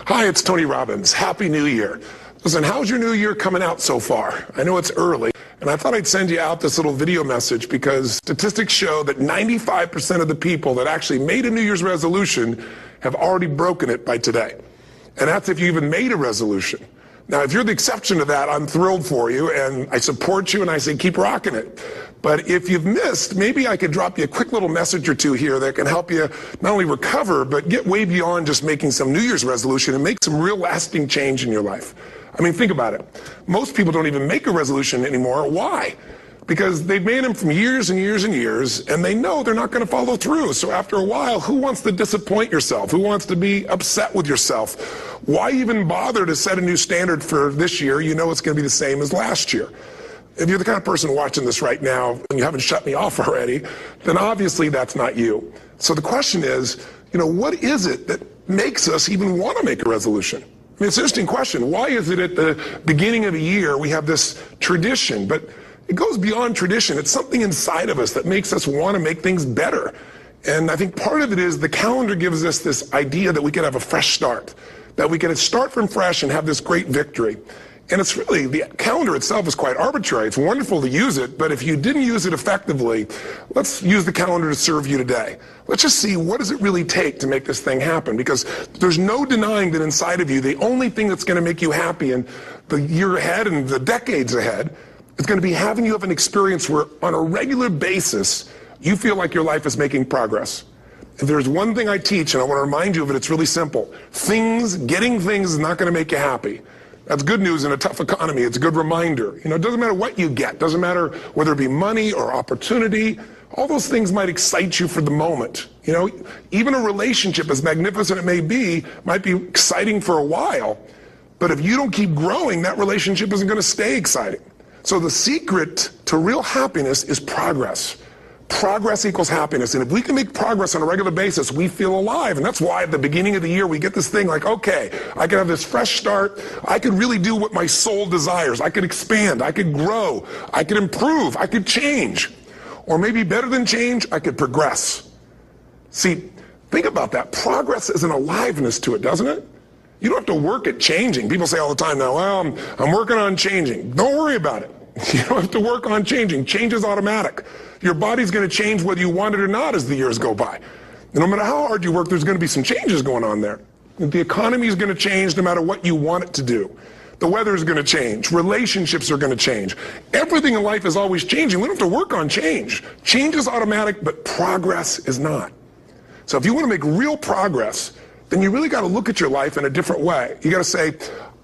Hi, it's Tony Robbins. Happy New Year. Listen, how's your new year coming out so far? I know it's early, and I thought I'd send you out this little video message because statistics show that 95% of the people that actually made a New Year's resolution have already broken it by today. And that's if you even made a resolution. Now, if you're the exception to that, I'm thrilled for you, and I support you, and I say keep rocking it. But if you've missed, maybe I could drop you a quick little message or two here that can help you not only recover, but get way beyond just making some New Year's resolution and make some real lasting change in your life. I mean, think about it. Most people don't even make a resolution anymore. Why? Because they've made them from years and years and years, and they know they're not going to follow through. So after a while, who wants to disappoint yourself? Who wants to be upset with yourself? Why even bother to set a new standard for this year? You know it's going to be the same as last year. If you're the kind of person watching this right now and you haven't shut me off already, then obviously that's not you. So the question is, what is it that makes us even want to make a resolution? I mean, it's an interesting question. Why is it at the beginning of a year we have this tradition? But it goes beyond tradition. It's something inside of us that makes us want to make things better. And I think part of it is the calendar gives us this idea that we can have a fresh start, that we can start from fresh and have this great victory. And it's really, the calendar itself is quite arbitrary. It's wonderful to use it, but if you didn't use it effectively, let's use the calendar to serve you today. Let's just see, what does it really take to make this thing happen? Because there's no denying that inside of you, the only thing that's going to make you happy in the year ahead and the decades ahead is going to be having you have an experience where on a regular basis, you feel like your life is making progress. If there's one thing I teach, and I want to remind you of it, it's really simple. Getting things is not going to make you happy. That's good news in a tough economy. It's a good reminder. It doesn't matter what you get. Doesn't matter whether it be money or opportunity. All those things might excite you for the moment. Even a relationship, as magnificent it may be, might be exciting for a while. But if you don't keep growing, that relationship isn't going to stay exciting. So the secret to real happiness is progress. Progress equals happiness. And if we can make progress on a regular basis, we feel alive. And that's why at the beginning of the year, we get this thing like, okay, I can have this fresh start. I can really do what my soul desires. I could expand. I could grow. I could improve. I could change. Or maybe better than change, I could progress. See, think about that. Progress is an aliveness to it, doesn't it? You don't have to work at changing. People say all the time now, well, I'm working on changing. Don't worry about it. You don't have to work on changing. Change is automatic. Your body's going to change whether you want it or not as the years go by. And no matter how hard you work, there's going to be some changes going on there. The economy is going to change no matter what you want it to do. The weather is going to change. Relationships are going to change. Everything in life is always changing. We don't have to work on change. Change is automatic, but progress is not. So if you want to make real progress, then you really got to look at your life in a different way. You got to say,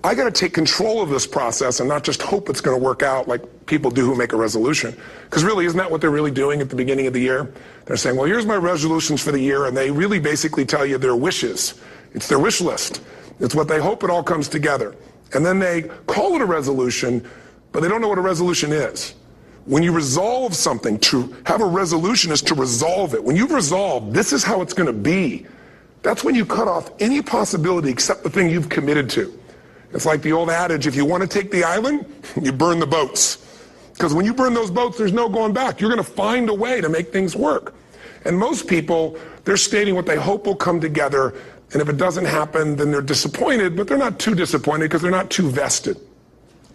I got to take control of this process and not just hope it's going to work out like people do who make a resolution. Because really, isn't that what they're really doing at the beginning of the year? They're saying, well, here's my resolutions for the year, and they really basically tell you their wishes. It's their wish list. It's what they hope it all comes together. And then they call it a resolution, but they don't know what a resolution is. When you resolve something, to have a resolution is to resolve it. When you've resolved, this is how it's going to be, that's when you cut off any possibility except the thing you've committed to. It's like the old adage, if you want to take the island, you burn the boats. Because when you burn those boats, there's no going back. You're going to find a way to make things work. And most people, they're stating what they hope will come together, and if it doesn't happen, then they're disappointed, but they're not too disappointed because they're not too vested.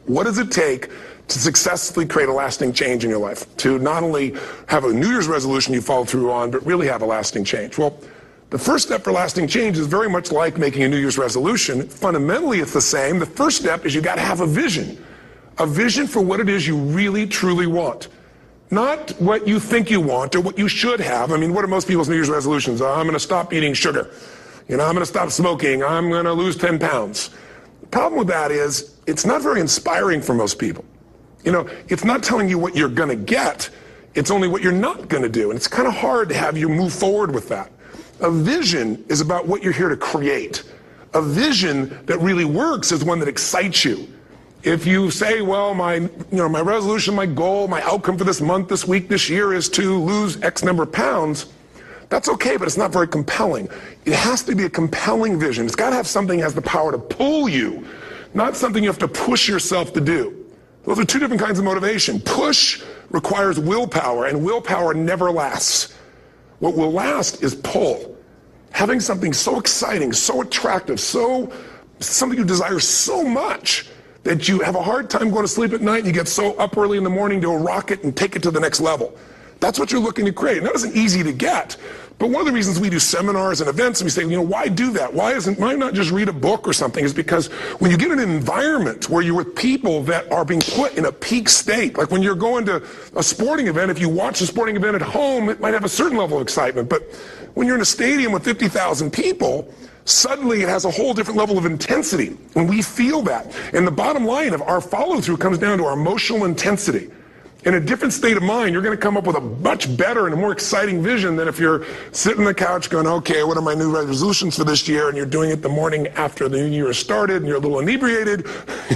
What does it take to successfully create a lasting change in your life? To not only have a New Year's resolution you follow through on, but really have a lasting change? Well, the first step for lasting change is very much like making a New Year's resolution. Fundamentally, it's the same. The first step is you got to have a vision for what it is you really, truly want. Not what you think you want or what you should have. I mean, what are most people's New Year's resolutions? I'm going to stop eating sugar. I'm going to stop smoking. I'm going to lose 10 pounds. The problem with that is it's not very inspiring for most people. It's not telling you what you're going to get. It's only what you're not going to do. And it's kind of hard to have you move forward with that. A vision is about what you're here to create. A vision that really works is one that excites you. If you say, well, my resolution, my goal, my outcome for this month, this week, this year is to lose X number of pounds, that's okay, but it's not very compelling. It has to be a compelling vision. It's got to have something that has the power to pull you, not something you have to push yourself to do. Those are two different kinds of motivation. Push requires willpower, and willpower never lasts. What will last is pull. Having something so exciting, so attractive, so something you desire so much that you have a hard time going to sleep at night and you get so up early in the morning to rock it and take it to the next level. That's what you're looking to create. And that isn't easy to get. But one of the reasons we do seminars and events and we say, why do that? Why not just read a book or something? Is because when you get in an environment where you're with people that are being put in a peak state, like when you're going to a sporting event, if you watch a sporting event at home, it might have a certain level of excitement. But when you're in a stadium with 50,000 people, suddenly it has a whole different level of intensity. And we feel that. And the bottom line of our follow-through comes down to our emotional intensity. In a different state of mind, you're going to come up with a much better and a more exciting vision than if you're sitting on the couch going, okay, what are my new resolutions for this year? And you're doing it the morning after the new year has started and you're a little inebriated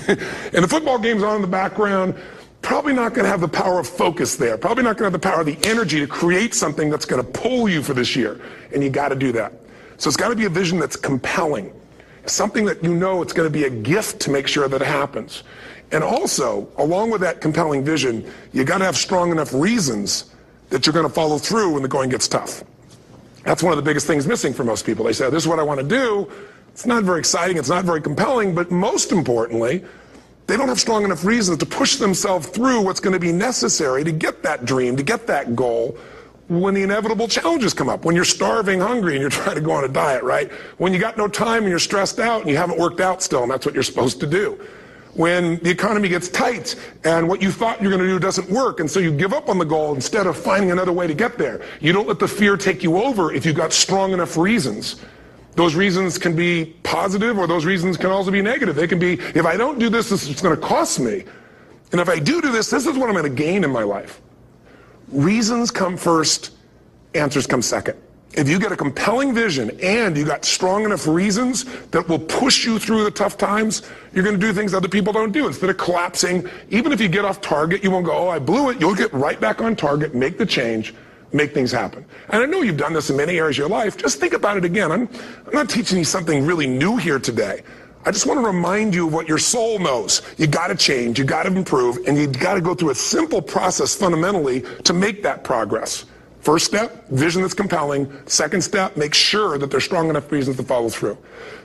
and the football game's on in the background. Probably not going to have the power of focus there. Probably not going to have the power of the energy to create something that's going to pull you for this year. And you got to do that. So it's got to be a vision that's compelling. Something that it's going to be a gift to make sure that it happens. And also, along with that compelling vision, you got to have strong enough reasons that you're going to follow through when the going gets tough. That's one of the biggest things missing for most people. They say, this is what I want to do. It's not very exciting. It's not very compelling. But most importantly, they don't have strong enough reasons to push themselves through what's going to be necessary to get that dream, to get that goal, when the inevitable challenges come up, when you're starving, hungry, and you're trying to go on a diet, right? When you got no time and you're stressed out and you haven't worked out still, and that's what you're supposed to do. When the economy gets tight and what you thought you're going to do doesn't work, and so you give up on the goal instead of finding another way to get there. You don't let the fear take you over if you've got strong enough reasons. Those reasons can be positive, or those reasons can also be negative. They can be, if I don't do this, this is going to cost me. And if I do this, this is what I'm going to gain in my life. Reasons come first, answers come second. If you get a compelling vision and you got strong enough reasons that will push you through the tough times, you're going to do things other people don't do. Instead of collapsing, even if you get off target, you won't go, oh, I blew it. You'll get right back on target, make the change, make things happen. And I know you've done this in many areas of your life. Just think about it again. I'm not teaching you something really new here today. I just want to remind you of what your soul knows. You got to change, you got to improve, and you got to go through a simple process fundamentally to make that progress. First step, vision that's compelling. Second step, make sure that there's strong enough reasons to follow through.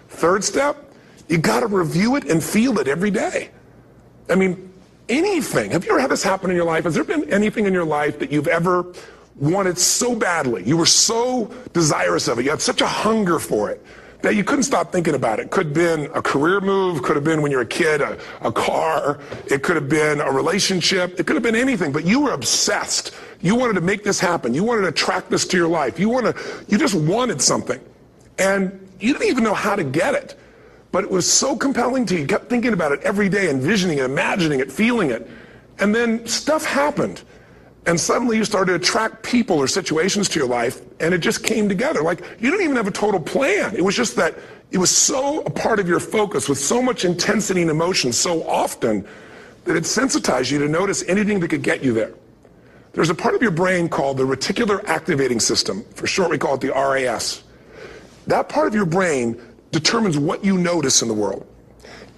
Third step, you got to review it and feel it every day. I mean, anything. Have you ever had this happen in your life? Has there been anything in your life that you've ever wanted so badly? You were so desirous of it. You had such a hunger for it that you couldn't stop thinking about it. Could have been a career move, could have been when you were a kid, a car, it could have been a relationship, it could have been anything, but you were obsessed. You wanted to make this happen. You wanted to attract this to your life. You just wanted something. And you didn't even know how to get it. But it was so compelling to you. You kept thinking about it every day, envisioning it, imagining it, feeling it. And then stuff happened. And suddenly you started to attract people or situations to your life, and it just came together. Like, you didn't even have a total plan. It was just that it was so a part of your focus with so much intensity and emotion so often that it sensitized you to notice anything that could get you there. There's a part of your brain called the reticular activating system. For short, we call it the RAS. That part of your brain determines what you notice in the world.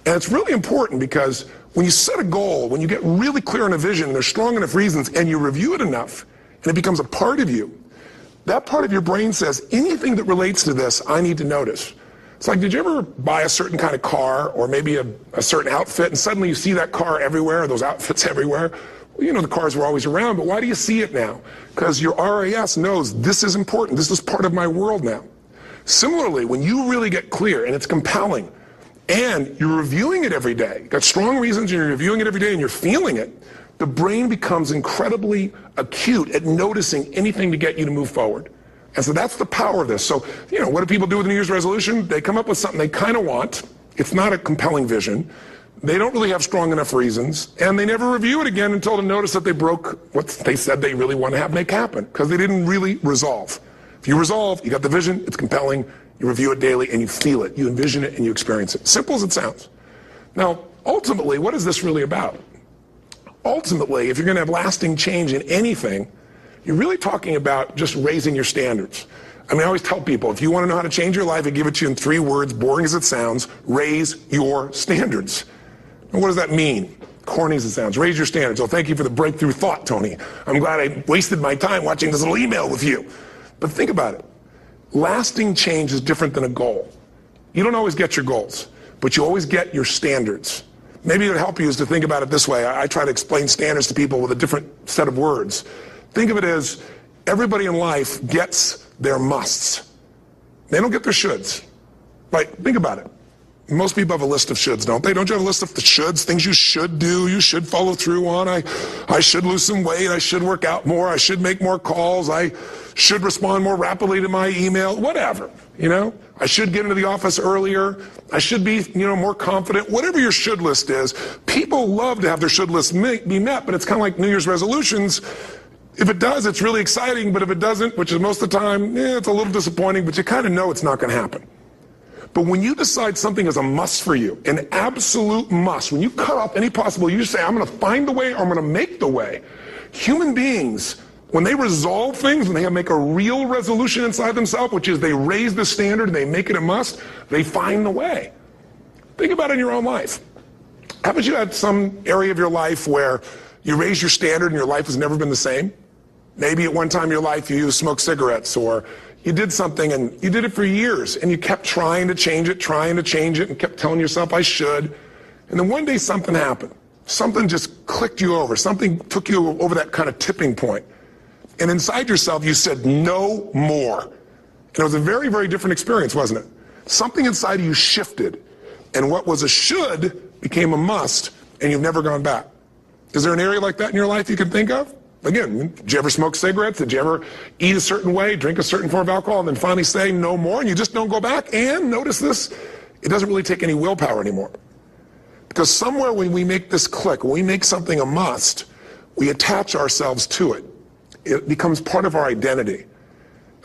And it's really important because when you set a goal, when you get really clear on a vision, and there's strong enough reasons, and you review it enough, and it becomes a part of you, that part of your brain says, anything that relates to this, I need to notice. It's like, did you ever buy a certain kind of car, or maybe a certain outfit, and suddenly you see that car everywhere, or those outfits everywhere? Well, you know, the cars were always around, but why do you see it now? Because your RAS knows this is important, this is part of my world now. Similarly, when you really get clear, and it's compelling, and you're reviewing it every day, got strong reasons, and you're reviewing it every day, and you're feeling it, the brain becomes incredibly acute at noticing anything to get you to move forward. And so that's the power of this. So, you know, what do people do with a New Year's resolution? They come up with something they kind of want. It's not a compelling vision. They don't really have strong enough reasons, and they never review it again until they notice that they broke what they said they really want to make happen, because they didn't really resolve. If you resolve, you got the vision, it's compelling, you review it daily, and you feel it, you envision it, and you experience it. Simple as it sounds. Now, ultimately, what is this really about? Ultimately, if you're going to have lasting change in anything, you're really talking about just raising your standards. I mean, I always tell people, if you want to know how to change your life, I give it to you in 3 words, boring as it sounds: raise your standards. And what does that mean? Corny as it sounds. Raise your standards. Oh, thank you for the breakthrough thought, Tony. I'm glad I wasted my time watching this little email with you. But think about it. Lasting change is different than a goal. You don't always get your goals. but you always get your standards. Maybe it would help you is to think about it this way. I try to explain standards to people with a different set of words. Think of it as everybody in life gets their musts. They don't get their shoulds. Like, think about it. Most people have a list of shoulds, don't they? Don't you have a list of the shoulds, things you should do, you should follow through on? I should lose some weight, I should work out more, I should make more calls, I should respond more rapidly to my email, whatever, you know? I should get into the office earlier, I should be, more confident, whatever your should list is. People love to have their should list be met, but it's kind of like New Year's resolutions. If it does, it's really exciting, but if it doesn't, which is most of the time, it's a little disappointing, but you kind of know it's not going to happen. But when you decide something is a must for you, an absolute must, when you cut off any possible, you say, I'm going to find the way or I'm going to make the way. Human beings, when they resolve things, when they make a real resolution inside themselves, which is they raise the standard and they make it a must, they find the way. Think about it in your own life. Haven't you had some area of your life where you raised your standard and your life has never been the same? Maybe at one time in your life you smoked cigarettes, or you did something and you did it for years and you kept trying to change it and kept telling yourself I should. And then one day something happened. Something just clicked you over. Something took you over that kind of tipping point. And inside yourself you said no more. And it was a very, very different experience, wasn't it? Something inside of you shifted. And what was a should became a must, and you've never gone back. Is there an area like that in your life you can think of? Again, did you ever smoke cigarettes? Did you ever eat a certain way, drink a certain form of alcohol, and then finally say no more, and you just don't go back? And notice this, it doesn't really take any willpower anymore. Because somewhere when we make this click, when we make something a must, we attach ourselves to it. It becomes part of our identity.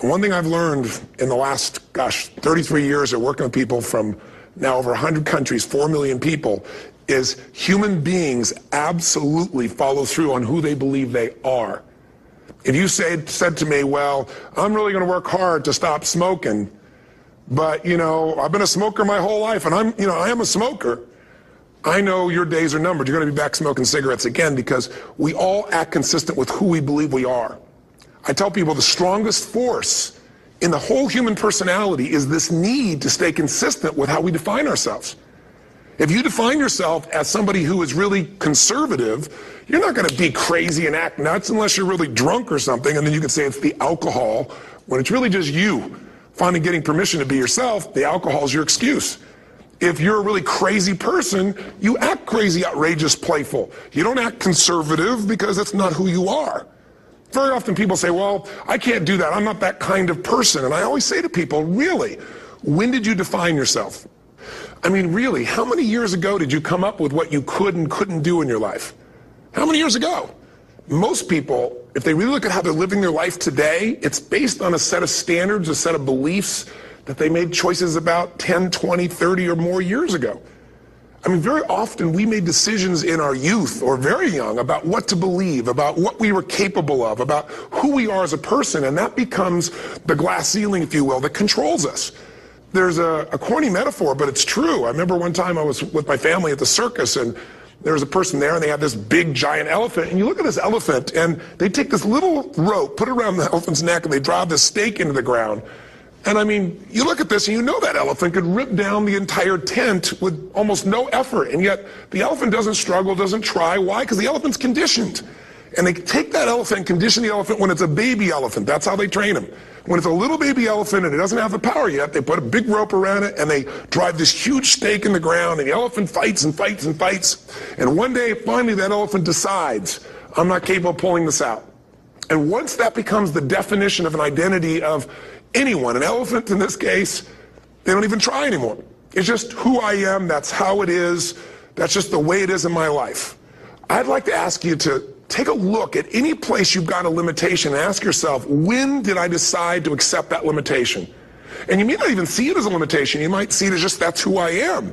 And one thing I've learned in the last, 33 years of working with people from now over 100 countries, 4 million people, is human beings absolutely follow through on who they believe they are. If you said to me, well, I'm really going to work hard to stop smoking, but, I've been a smoker my whole life, and I am a smoker, I know your days are numbered. You're going to be back smoking cigarettes again, because we all act consistent with who we believe we are. I tell people the strongest force in the whole human personality is this need to stay consistent with how we define ourselves. If you define yourself as somebody who is really conservative, you're not going to be crazy and act nuts unless you're really drunk or something, and then you can say it's the alcohol, when it's really just you finally getting permission to be yourself. The alcohol is your excuse. If you're a really crazy person, you act crazy, outrageous, playful. You don't act conservative because that's not who you are. Very often people say, well, I can't do that. I'm not that kind of person. And I always say to people, really, when did you define yourself? I mean, really, how many years ago did you come up with what you could and couldn't do in your life? How many years ago? Most people, if they really look at how they're living their life today, it's based on a set of standards, a set of beliefs that they made choices about 10, 20, 30 or more years ago. I mean, very often we made decisions in our youth or very young about what to believe, about what we were capable of, about who we are as a person, and that becomes the glass ceiling, if you will, that controls us. There's a corny metaphor, but it's true. I remember one time I was with my family at the circus, and there was a person there, and they had this big, giant elephant. And you look at this elephant, and they take this little rope, put it around the elephant's neck, and they drive this stake into the ground. And I mean, you look at this, and you know that elephant could rip down the entire tent with almost no effort. And yet, the elephant doesn't struggle, doesn't try. Why? Because the elephant's conditioned. And they take that elephant and condition the elephant when it's a baby elephant. That's how they train him. When it's a little baby elephant and it doesn't have the power yet, they put a big rope around it and they drive this huge stake in the ground, and the elephant fights and fights and fights. And one day, finally, that elephant decides, I'm not capable of pulling this out. And once that becomes the definition of an identity of anyone, an elephant in this case, they don't even try anymore. It's just who I am, that's how it is, that's just the way it is in my life. I'd like to ask you to take a look at any place you've got a limitation and ask yourself, when did I decide to accept that limitation? And you may not even see it as a limitation. You might see it as just that's who I am.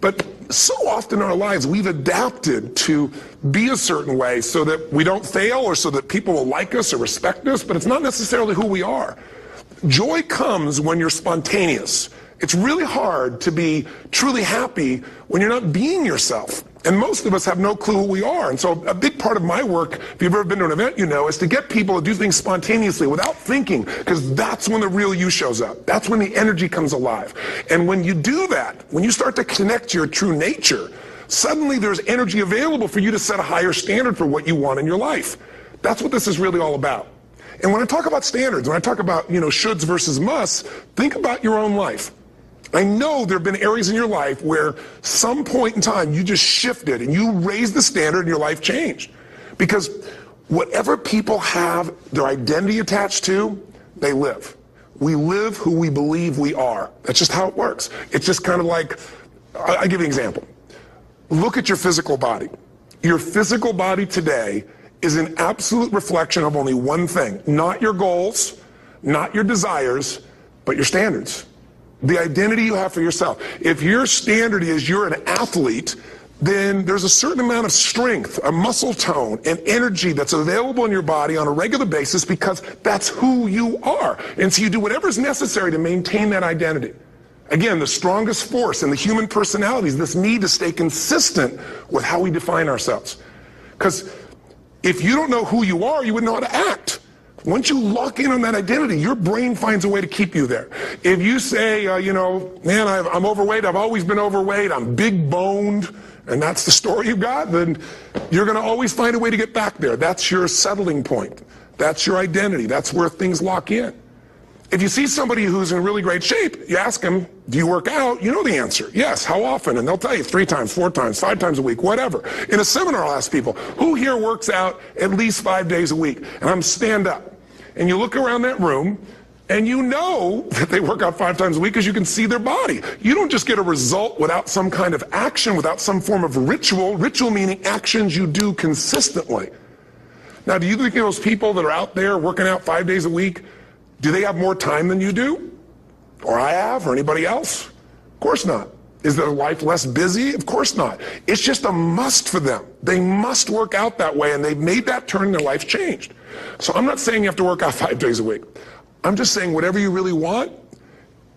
But so often in our lives, we've adapted to be a certain way so that we don't fail or so that people will like us or respect us, but it's not necessarily who we are. Joy comes when you're spontaneous. It's really hard to be truly happy when you're not being yourself. And most of us have no clue who we are. And so a big part of my work, if you've ever been to an event, you know, is to get people to do things spontaneously without thinking, because that's when the real you shows up. That's when the energy comes alive. And when you do that, when you start to connect to your true nature, suddenly there's energy available for you to set a higher standard for what you want in your life. That's what this is really all about. And when I talk about standards, when I talk about, you know, shoulds versus musts, think about your own life. I know there have been areas in your life where some point in time you just shifted and you raised the standard and your life changed. Because whatever people have their identity attached to, they live. We live who we believe we are. That's just how it works. It's just kind of like, I'll give you an example. Look at your physical body. Your physical body today is an absolute reflection of only one thing. Not your goals, not your desires, but your standards. The identity you have for yourself. If your standard is you're an athlete, then there's a certain amount of strength, a muscle tone, and energy that's available in your body on a regular basis because that's who you are. And so you do whatever's necessary to maintain that identity. Again, the strongest force in the human personality is this need to stay consistent with how we define ourselves. Because if you don't know who you are, you wouldn't know how to act. Once you lock in on that identity, your brain finds a way to keep you there. If you say, you know, man, I'm overweight, I've always been overweight, I'm big boned, and that's the story you got, then you're going to always find a way to get back there. That's your settling point. That's your identity. That's where things lock in. If you see somebody who's in really great shape, you ask them, do you work out? You know the answer. Yes. How often? And they'll tell you 3 times, 4 times, 5 times a week, whatever. In a seminar, I'll ask people, who here works out at least 5 days a week? And I'm stand up. And you look around that room, and you know that they work out 5 times a week because you can see their body. You don't just get a result without some kind of action, without some form of ritual. Ritual meaning actions you do consistently. Now, do you think those people that are out there working out 5 days a week, do they have more time than you do? Or I have, or anybody else? Of course not. Is their life less busy? Of course not. It's just a must for them. They must work out that way, and they've made that turn, their life changed. So I'm not saying you have to work out 5 days a week. I'm just saying whatever you really want,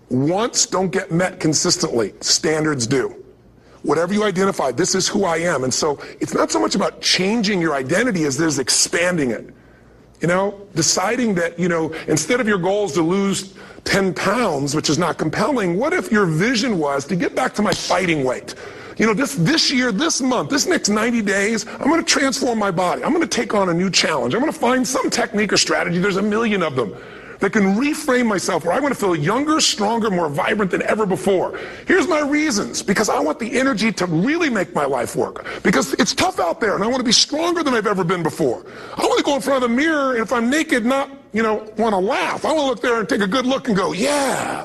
wants don't get met consistently. Standards do. Whatever you identify, this is who I am. And so it's not so much about changing your identity as there's expanding it. You know, deciding that, you know, instead of your goal is to lose 10 pounds, which is not compelling, what if your vision was to get back to my fighting weight? You know, this year, this month, this next 90 days, I'm going to transform my body. I'm going to take on a new challenge. I'm going to find some technique or strategy, there's a million of them, that can reframe myself where I want to feel younger, stronger, more vibrant than ever before. Here's my reasons. Because I want the energy to really make my life work. Because it's tough out there, and I want to be stronger than I've ever been before. I want to go in front of the mirror, and if I'm naked, not, you know, want to laugh. I want to look there and take a good look and go, yeah,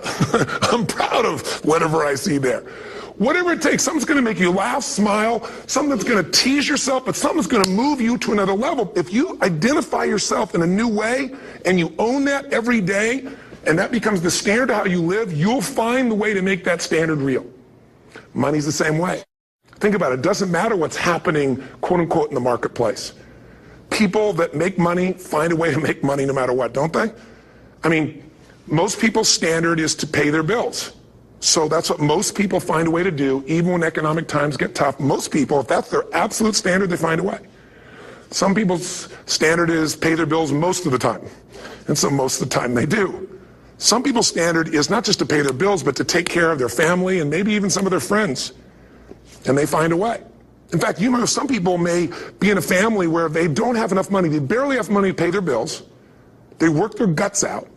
I'm proud of whatever I see there. Whatever it takes, something's going to make you laugh, smile, something that's going to tease yourself, but something's going to move you to another level. If you identify yourself in a new way and you own that every day, and that becomes the standard of how you live, you'll find the way to make that standard real. Money's the same way. Think about it. It doesn't matter what's happening, quote unquote, in the marketplace. People that make money find a way to make money no matter what, don't they? I mean, most people's standard is to pay their bills. So that's what most people find a way to do, even when economic times get tough. Most people, if that's their absolute standard, they find a way. Some people's standard is pay their bills most of the time. And so most of the time they do. Some people's standard is not just to pay their bills, but to take care of their family and maybe even some of their friends. And they find a way. In fact, you know, some people may be in a family where they don't have enough money. They barely have money to pay their bills. They work their guts out.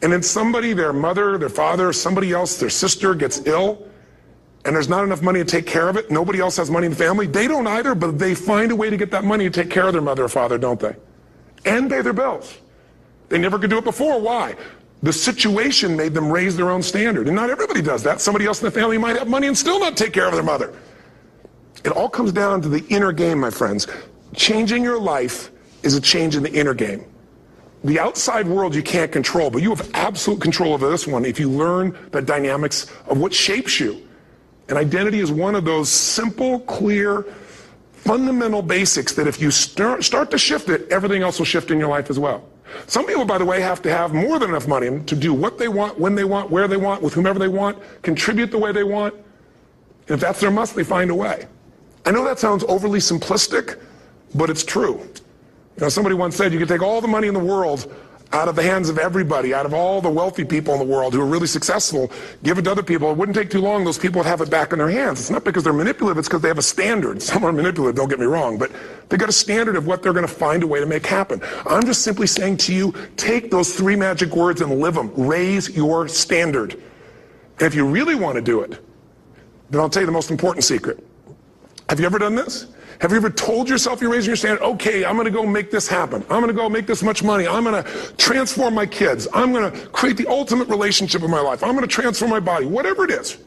And then somebody, their mother, their father, somebody else, their sister gets ill, and there's not enough money to take care of it. Nobody else has money in the family. They don't either, but they find a way to get that money to take care of their mother or father, don't they? And pay their bills. They never could do it before. Why? The situation made them raise their own standard. And not everybody does that. Somebody else in the family might have money and still not take care of their mother. It all comes down to the inner game, my friends. Changing your life is a change in the inner game. The outside world you can't control, but you have absolute control over this one if you learn the dynamics of what shapes you. And identity is one of those simple, clear, fundamental basics that if you start to shift it, everything else will shift in your life as well. Some people, by the way, have to have more than enough money to do what they want, when they want, where they want, with whomever they want, contribute the way they want. And if that's their must, they find a way. I know that sounds overly simplistic, but it's true. You know, somebody once said you could take all the money in the world out of the hands of everybody, out of all the wealthy people in the world who are really successful, give it to other people. It wouldn't take too long, those people would have it back in their hands. It's not because they're manipulative, it's because they have a standard. Some are manipulative, don't get me wrong, but they've got a standard of what they're going to find a way to make happen. I'm just simply saying to you, take those 3 magic words and live them. Raise your standard. And if you really want to do it, then I'll tell you the most important secret. Have you ever done this? Have you ever told yourself you're raising your standard? Okay, I'm going to go make this happen. I'm going to go make this much money. I'm going to transform my kids. I'm going to create the ultimate relationship in my life. I'm going to transform my body, whatever it is.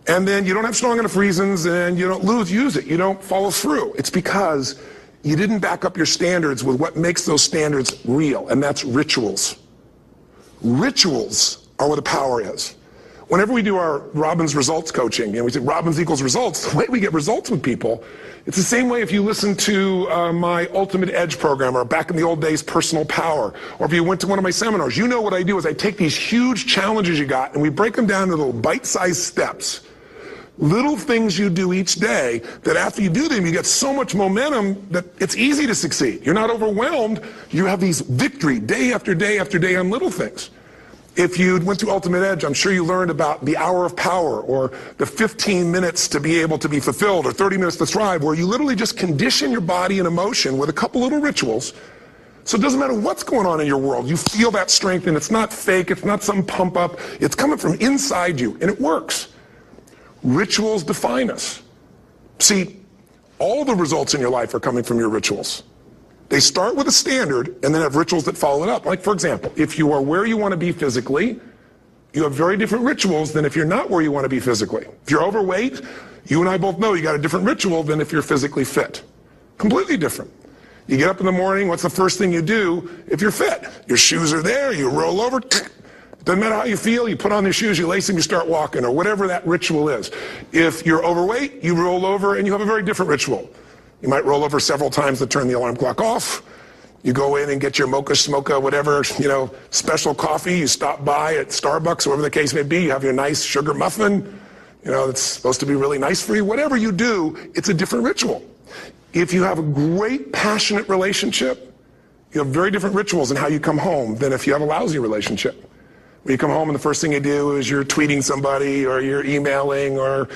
And then you don't have strong enough reasons and you don't use it. You don't follow through. It's because you didn't back up your standards with what makes those standards real, and that's rituals. Rituals are where the power is. Whenever we do our Robbins results coaching, and we say Robbins equals results, the way we get results with people, it's the same way if you listen to my Ultimate Edge program, or back in the old days, Personal Power, or if you went to one of my seminars. You know what I do is I take these huge challenges you got, and we break them down into little bite-sized steps. Little things you do each day that after you do them, you get so much momentum that it's easy to succeed. You're not overwhelmed. You have these victory day after day after day on little things. If you went through Ultimate Edge, I'm sure you learned about the hour of power, or the 15 minutes to be able to be fulfilled, or 30 minutes to thrive, where you literally just condition your body and emotion with a couple little rituals. So it doesn't matter what's going on in your world. You feel that strength, and it's not fake. It's not some pump up. It's coming from inside you, and it works. Rituals define us. See, all the results in your life are coming from your rituals. They start with a standard and then have rituals that follow it up. Like, for example, if you are where you want to be physically, you have very different rituals than if you're not where you want to be physically. If you're overweight, you and I both know you got a different ritual than if you're physically fit. Completely different. You get up in the morning, what's the first thing you do if you're fit? Your shoes are there, you roll over, doesn't matter how you feel, you put on your shoes, you lace them, you start walking, or whatever that ritual is. If you're overweight, you roll over and you have a very different ritual. You might roll over several times to turn the alarm clock off. You go in and get your mocha, smocha, whatever, special coffee. You stop by at Starbucks, whatever the case may be. You have your nice sugar muffin. It's supposed to be really nice for you. Whatever you do, it's a different ritual. If you have a great, passionate relationship, you have very different rituals in how you come home than if you have a lousy relationship. When you come home and the first thing you do is you're tweeting somebody, or you're emailing, or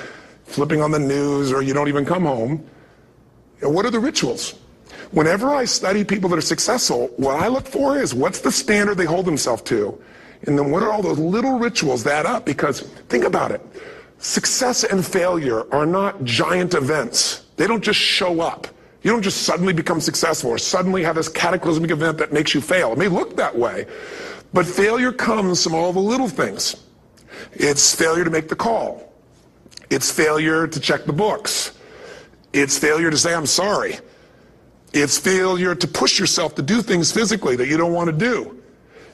flipping on the news, or you don't even come home. What are the rituals? Whenever I study people that are successful, what I look for is what's the standard they hold themselves to, and then what are all those little rituals that add up? Because think about it. Success and failure are not giant events. They don't just show up. You don't just suddenly become successful or suddenly have this cataclysmic event that makes you fail. It may look that way, but failure comes from all the little things. It's failure to make the call. It's failure to check the books. It's failure to say, I'm sorry. It's failure to push yourself to do things physically that you don't want to do.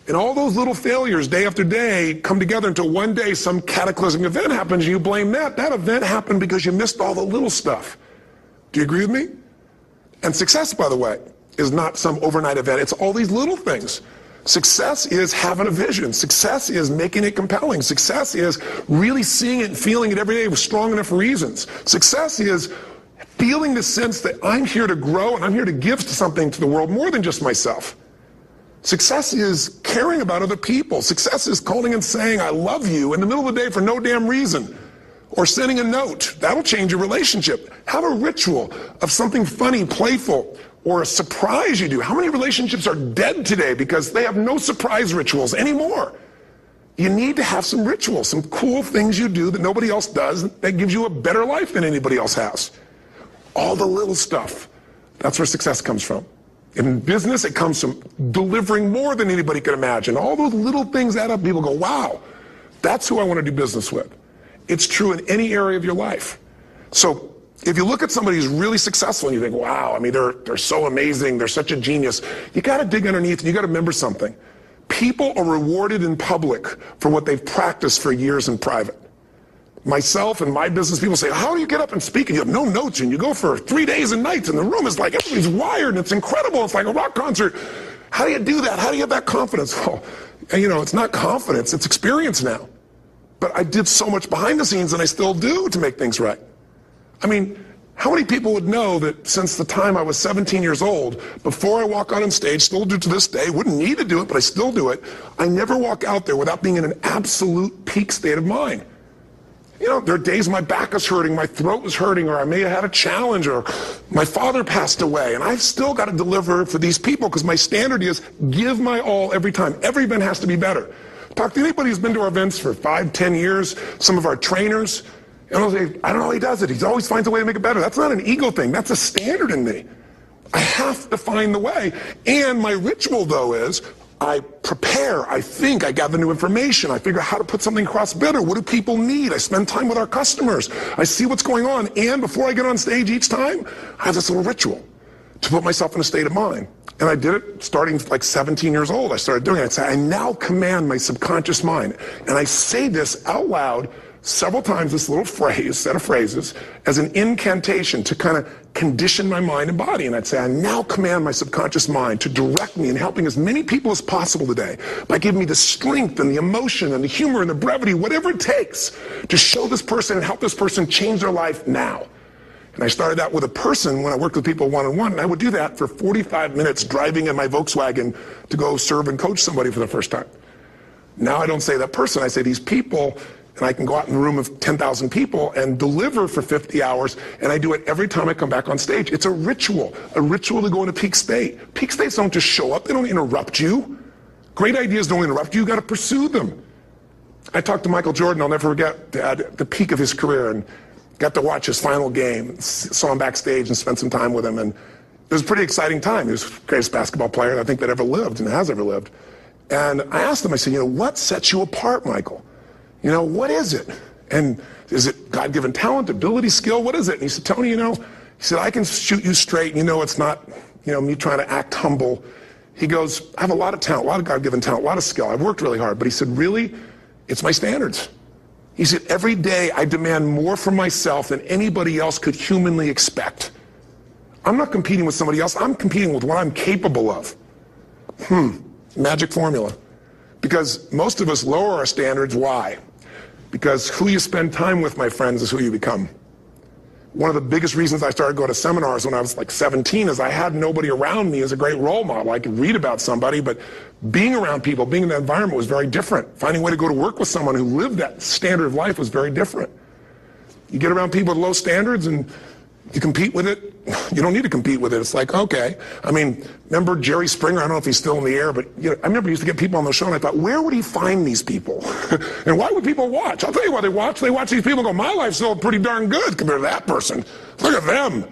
And all those little failures day after day come together until one day some cataclysmic event happens and you blame that. That event happened because you missed all the little stuff. Do you agree with me? And success, by the way, is not some overnight event. It's all these little things. Success is having a vision. Success is making it compelling. Success is really seeing it and feeling it every day with strong enough reasons. Success is feeling the sense that I'm here to grow and I'm here to give something to the world more than just myself. Success is caring about other people. Success is calling and saying, I love you in the middle of the day for no damn reason. Or sending a note. That'll change your relationship. Have a ritual of something funny, playful, or a surprise you do. How many relationships are dead today because they have no surprise rituals anymore? You need to have some rituals, some cool things you do that nobody else does that gives you a better life than anybody else has. All the little stuff. That's where success comes from. In business, it comes from delivering more than anybody could imagine. All those little things add up. People go, wow, that's who I want to do business with. It's true in any area of your life. So if you look at somebody who's really successful and you think, wow, I mean, they're so amazing, they're such a genius, you got to dig underneath and you got to remember something. People are rewarded in public for what they've practiced for years in private. Myself and my business people say, how do you get up and speak and you have no notes and you go for 3 days and nights and the room is like, everybody's wired and it's incredible. It's like a rock concert. How do you do that? How do you have that confidence? Well, it's not confidence, it's experience now. But I did so much behind the scenes and I still do to make things right. I mean, How many people would know that since the time I was 17 years old, before I walk out on stage, still do to this day, wouldn't need to do it, but I still do it, I never walk out there without being in an absolute peak state of mind. You know, there are days my back is hurting, my throat is hurting, or I may have had a challenge, or my father passed away, and I've still got to deliver for these people because my standard is give my all every time. Every event has to be better. Talk to anybody who's been to our events for 5, 10 years, some of our trainers, and I'll say, I don't know how he does it. He always finds a way to make it better. That's not an ego thing. That's a standard in me. I have to find the way. And my ritual, though, is I prepare, I think, I gather new information, I figure out how to put something across better. What do people need? I spend time with our customers. I see what's going on. And before I get on stage each time, I have this little ritual to put myself in a state of mind. And I did it starting like 17 years old. I started doing it. I say, I now command my subconscious mind. And I say this out loud several times, this little phrase, set of phrases, as an incantation to kind of condition my mind and body. And I'd say, I now command my subconscious mind to direct me in helping as many people as possible today by giving me the strength and the emotion and the humor and the brevity, whatever it takes to show this person and help this person change their life now. And I started that with a person when I worked with people one-on-one, and I would do that for 45 minutes driving in my Volkswagen to go serve and coach somebody for the first time. Now I don't say that person, I say these people, and I can go out in a room of 10,000 people and deliver for 50 hours, and I do it every time I come back on stage. It's a ritual to go into peak state. Peak states don't just show up, they don't interrupt you. Great ideas don't interrupt you, you gotta pursue them. I talked to Michael Jordan, I'll never forget, at the peak of his career, and got to watch his final game, saw him backstage and spent some time with him, and it was a pretty exciting time. He was the greatest basketball player I think that ever lived and has ever lived. And I asked him, I said, you know, what sets you apart, Michael? You know, what is it? And is it God-given talent, ability, skill? What is it? And he said, Tony, you know, he said, I can shoot you straight, and you know it's not, you know, me trying to act humble. He goes, I have a lot of talent, a lot of God-given talent, a lot of skill. I've worked really hard. But he said, really, it's my standards. He said, every day I demand more from myself than anybody else could humanly expect. I'm not competing with somebody else. I'm competing with what I'm capable of. Magic formula. Because most of us lower our standards. Why? Because who you spend time with, my friends, is who you become. One of the biggest reasons I started going to seminars when I was like 17 is I had nobody around me as a great role model. I could read about somebody, but being around people, being in that environment was very different. Finding a way to go to work with someone who lived that standard of life was very different. You get around people with low standards and you compete with it. You don't need to compete with it. It's like, okay. I mean, remember Jerry Springer? I don't know if he's still in the air, but you know, I remember he used to get people on the show, and I thought, where would he find these people? And why would people watch? I'll tell you why they watch. They watch these people and go, my life's still pretty darn good compared to that person. Look at them.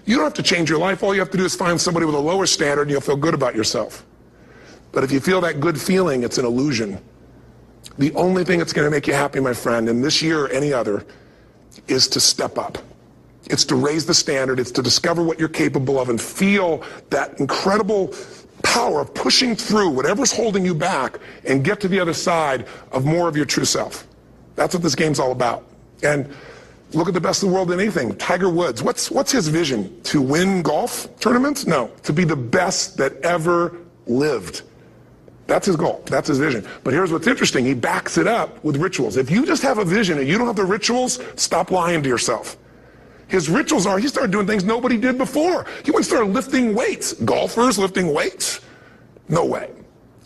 You don't have to change your life. All you have to do is find somebody with a lower standard, and you'll feel good about yourself. But if you feel that good feeling, it's an illusion. The only thing that's going to make you happy, my friend, in this year or any other, is to step up. It's to raise the standard. It's to discover what you're capable of and feel that incredible power of pushing through whatever's holding you back and get to the other side of more of your true self. That's what this game's all about. And look at the best in the world in anything. Tiger Woods, what's his vision? To win golf tournaments? No, to be the best that ever lived. That's his goal. That's his vision. But here's what's interesting. He backs it up with rituals. If you just have a vision and you don't have the rituals, stop lying to yourself. His rituals are, he started doing things nobody did before. He went and started lifting weights. Golfers lifting weights? No way.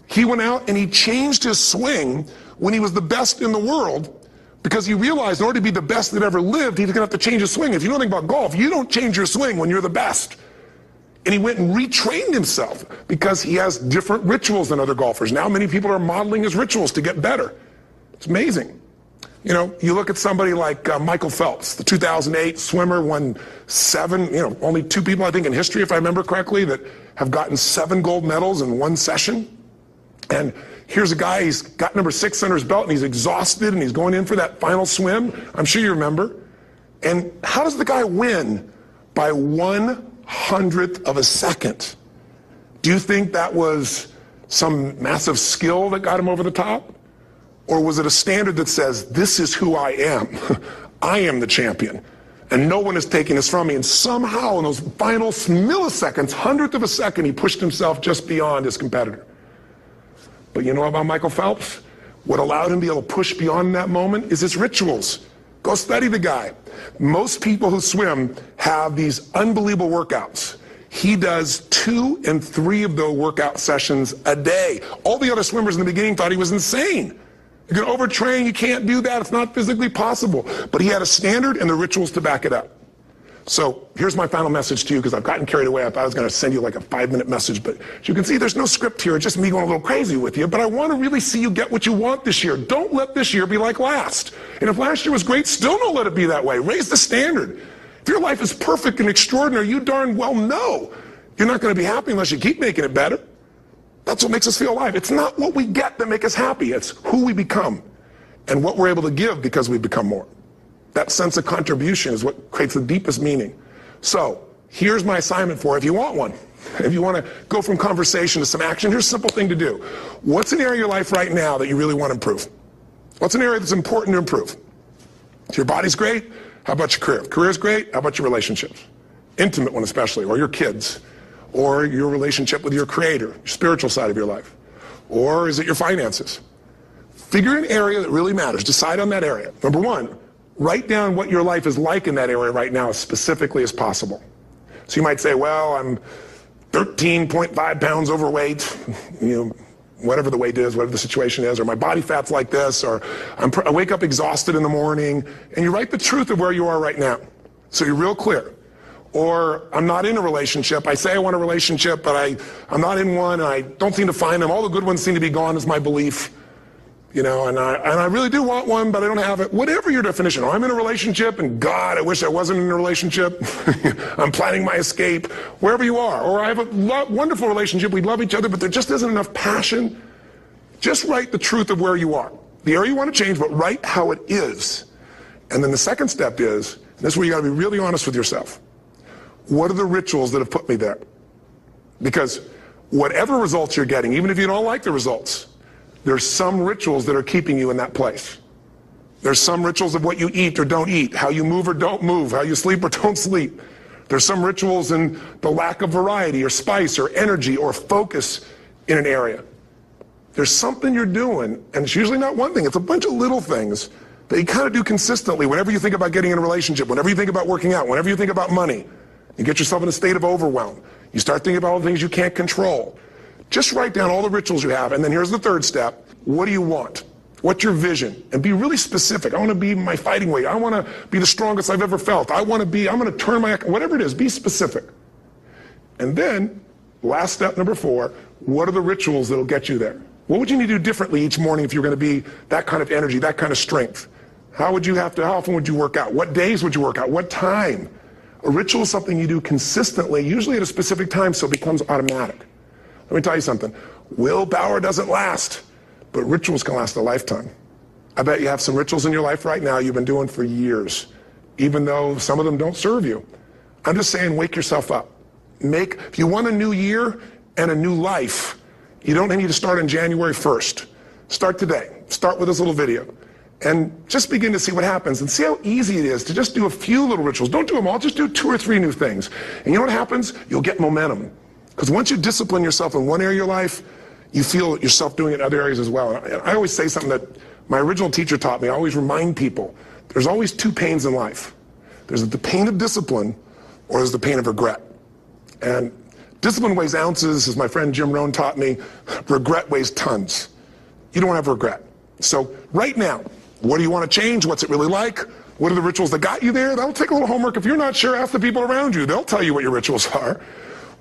He went out and he changed his swing when he was the best in the world because he realized in order to be the best that ever lived, he's going to have to change his swing. If you know anything about golf, you don't change your swing when you're the best. And he went and retrained himself because he has different rituals than other golfers. Now many people are modeling his rituals to get better. It's amazing. You know, you look at somebody like Michael Phelps, the 2008 swimmer, won 7, you know, only 2 people, I think, in history, if I remember correctly, that have gotten 7 gold medals in one session. And here's a guy, he's got number 6 under his belt, and he's exhausted, and he's going in for that final swim. I'm sure you remember. And how does the guy win? By 1/100th of a second. Do you think that was some massive skill that got him over the top? Or was it a standard that says, this is who I am? I am the champion. And no one is taking this from me. And somehow in those final milliseconds, 100th of a second, he pushed himself just beyond his competitor. But you know about Michael Phelps? What allowed him to be able to push beyond that moment is his rituals. Go study the guy. Most people who swim have these unbelievable workouts. He does 2 and 3 of those workout sessions a day. All the other swimmers in the beginning thought he was insane. You're going to overtrain, you can't do that, it's not physically possible. But he had a standard and the rituals to back it up. So here's my final message to you, because I've gotten carried away. I thought I was going to send you like a 5-minute message, but as you can see, there's no script here. It's just me going a little crazy with you. But I want to really see you get what you want this year. Don't let this year be like last. And if last year was great, still don't let it be that way. Raise the standard. If your life is perfect and extraordinary, you darn well know you're not going to be happy unless you keep making it better. That's what makes us feel alive. It's not what we get that makes us happy. It's who we become and what we're able to give because we become more. That sense of contribution is what creates the deepest meaning. So here's my assignment for you if you want one. If you want to go from conversation to some action, here's a simple thing to do. What's an area of your life right now that you really want to improve? What's an area that's important to improve? If your body's great, how about your career? If career's great, how about your relationships? Intimate one especially, or your kids, or your relationship with your creator, your spiritual side of your life. Or is it your finances? Figure an area that really matters. Decide on that area. Number one, write down what your life is like in that area right now as specifically as possible. So you might say, well, I'm 13.5 pounds overweight, whatever the weight is, whatever the situation is, or my body fat's like this, or I wake up exhausted in the morning, and you write the truth of where you are right now. So you're real clear. Or I'm not in a relationship. I say I want a relationship, but I'm not in one, and I don't seem to find them. All the good ones seem to be gone is my belief. And I really do want one, but I don't have it. Whatever your definition. Or I'm in a relationship, and God, I wish I wasn't in a relationship. I'm planning my escape. Wherever you are. Or I have a wonderful relationship. We love each other, but there just isn't enough passion. Just write the truth of where you are. The area you want to change, but write how it is. And then the second step is, and this is where you got to be really honest with yourself. What are the rituals that have put me there? Because whatever results you're getting, even if you don't like the results, there's some rituals that are keeping you in that place. There's some rituals of what you eat or don't eat, how you move or don't move, how you sleep or don't sleep. There's some rituals in the lack of variety or spice or energy or focus in an area. There's something you're doing, and it's usually not one thing, it's a bunch of little things that you kind of do consistently whenever you think about getting in a relationship, whenever you think about working out, whenever you think about money. You get yourself in a state of overwhelm. You start thinking about all the things you can't control. Just write down all the rituals you have, and then here's the third step. What do you want? What's your vision? And be really specific. I want to be my fighting weight. I want to be the strongest I've ever felt. I'm going to turn whatever it is, be specific. And then, last step number 4, what are the rituals that'll get you there? What would you need to do differently each morning if you're going to be that kind of energy, that kind of strength? How often would you work out? What days would you work out? What time? A ritual is something you do consistently, usually at a specific time, so it becomes automatic. Let me tell you something. Willpower doesn't last, but rituals can last a lifetime. I bet you have some rituals in your life right now you've been doing for years, even though some of them don't serve you. I'm just saying, wake yourself up. If you want a new year and a new life, you don't need to start on January 1st. Start today. Start with this little video. And just begin to see what happens and see how easy it is to just do a few little rituals. Don't do them all, just do 2 or 3 new things. And you know what happens? You'll get momentum. Because once you discipline yourself in one area of your life, you feel yourself doing it in other areas as well. And I always say something that my original teacher taught me. I always remind people, there's always 2 pains in life. There's the pain of discipline, or there's the pain of regret. And discipline weighs ounces, as my friend Jim Rohn taught me. Regret weighs tons. You don't want to have regret. So right now, what do you want to change? What's it really like? What are the rituals that got you there? That'll take a little homework. If you're not sure, ask the people around you. They'll tell you what your rituals are.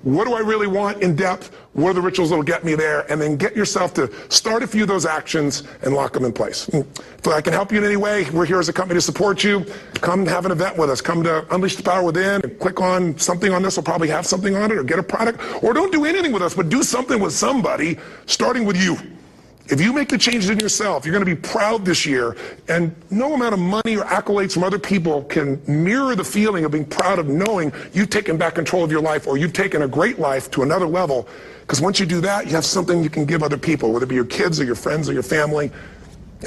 What do I really want in depth? What are the rituals that will get me there? And then get yourself to start a few of those actions and lock them in place. If I can help you in any way, we're here as a company to support you. Come have an event with us. Come to Unleash the Power Within. Click on something on this. We'll probably have something on it, or get a product. Or don't do anything with us, but do something with somebody, starting with you. If you make the changes in yourself, you're going to be proud this year, and no amount of money or accolades from other people can mirror the feeling of being proud of knowing you've taken back control of your life, or you've taken a great life to another level. Because once you do that, you have something you can give other people, whether it be your kids or your friends or your family,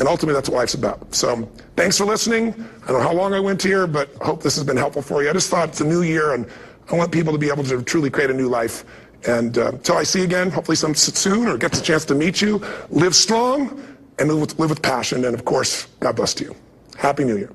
and ultimately that's what life's about. So thanks for listening. I don't know how long I went here, but I hope this has been helpful for you. I just thought it's a new year, and I want people to be able to truly create a new life. And until I see you again, hopefully soon, or gets a chance to meet you, live strong and live with passion. And of course, God bless to you. Happy New Year.